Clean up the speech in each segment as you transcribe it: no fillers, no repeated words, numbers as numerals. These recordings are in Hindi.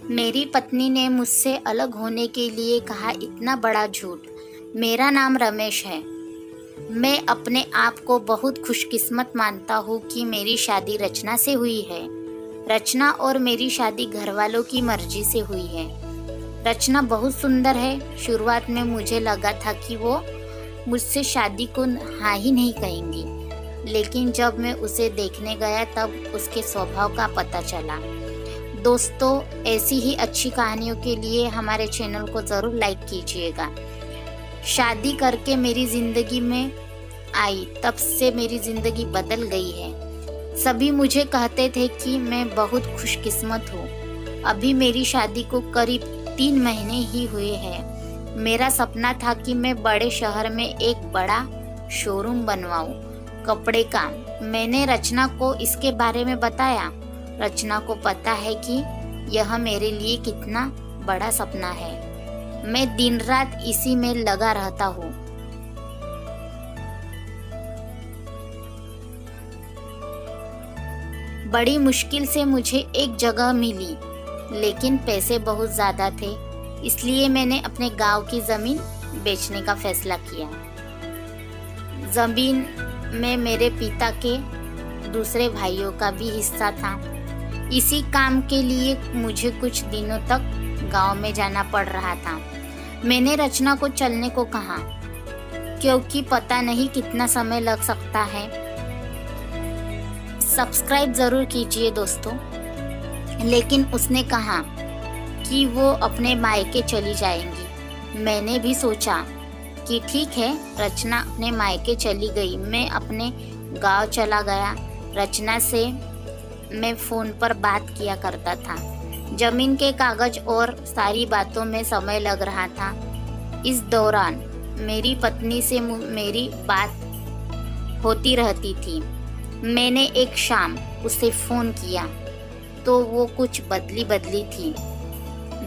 मेरी पत्नी ने मुझसे अलग होने के लिए कहा इतना बड़ा झूठ। मेरा नाम रमेश है। मैं अपने आप को बहुत खुशकिस्मत मानता हूँ कि मेरी शादी रचना से हुई है। रचना और मेरी शादी घर वालों की मर्जी से हुई है। रचना बहुत सुंदर है। शुरुआत में मुझे लगा था कि वो मुझसे शादी को हाँ ही नहीं कहेंगी, लेकिन जब मैं उसे देखने गया तब उसके स्वभाव का पता चला। दोस्तों, ऐसी ही अच्छी कहानियों के लिए हमारे चैनल को ज़रूर लाइक कीजिएगा। शादी करके मेरी ज़िंदगी में आई, तब से मेरी ज़िंदगी बदल गई है। सभी मुझे कहते थे कि मैं बहुत खुशकिस्मत हूँ। अभी मेरी शादी को करीब 3 महीने ही हुए हैं। मेरा सपना था कि मैं बड़े शहर में एक बड़ा शोरूम बनवाऊँ कपड़े का। मैंने रचना को इसके बारे में बताया। रचना को पता है कि यह मेरे लिए कितना बड़ा सपना है। मैं दिन रात इसी में लगा रहता हूँ। बड़ी मुश्किल से मुझे एक जगह मिली, लेकिन पैसे बहुत ज़्यादा थे, इसलिए मैंने अपने गांव की ज़मीन बेचने का फैसला किया। ज़मीन में मेरे पिता के दूसरे भाइयों का भी हिस्सा था। इसी काम के लिए मुझे कुछ दिनों तक गांव में जाना पड़ रहा था। मैंने रचना को चलने को कहा, क्योंकि पता नहीं कितना समय लग सकता है। सब्सक्राइब ज़रूर कीजिए दोस्तों। लेकिन उसने कहा कि वो अपने मायके चली जाएंगी। मैंने भी सोचा कि ठीक है। रचना अपने मायके चली गई। मैं अपने गांव चला गया। रचना से मैं फ़ोन पर बात किया करता था। ज़मीन के कागज़ और सारी बातों में समय लग रहा था। इस दौरान मेरी पत्नी से मेरी बात होती रहती थी। मैंने एक शाम उसे फ़ोन किया तो वो कुछ बदली बदली थी,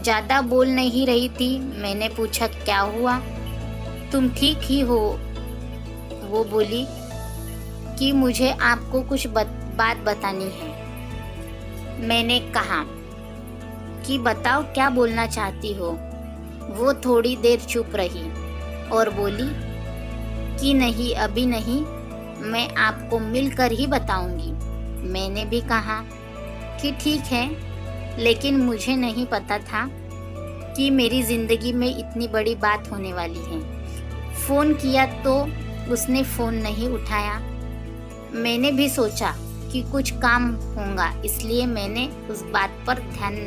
ज़्यादा बोल नहीं रही थी। मैंने पूछा, क्या हुआ, तुम ठीक ही हो? वो बोली कि मुझे आपको कुछ बात बतानी है। मैंने कहा कि बताओ, क्या बोलना चाहती हो? वो थोड़ी देर चुप रही और बोली कि नहीं, अभी नहीं, मैं आपको मिलकर ही बताऊंगी। मैंने भी कहा कि ठीक है, लेकिन मुझे नहीं पता था कि मेरी ज़िंदगी में इतनी बड़ी बात होने वाली है। फ़ोन किया तो उसने फ़ोन नहीं उठाया। मैंने भी सोचा कि कुछ काम होगा, इसलिए मैंने उस बात पर ध्यान नहीं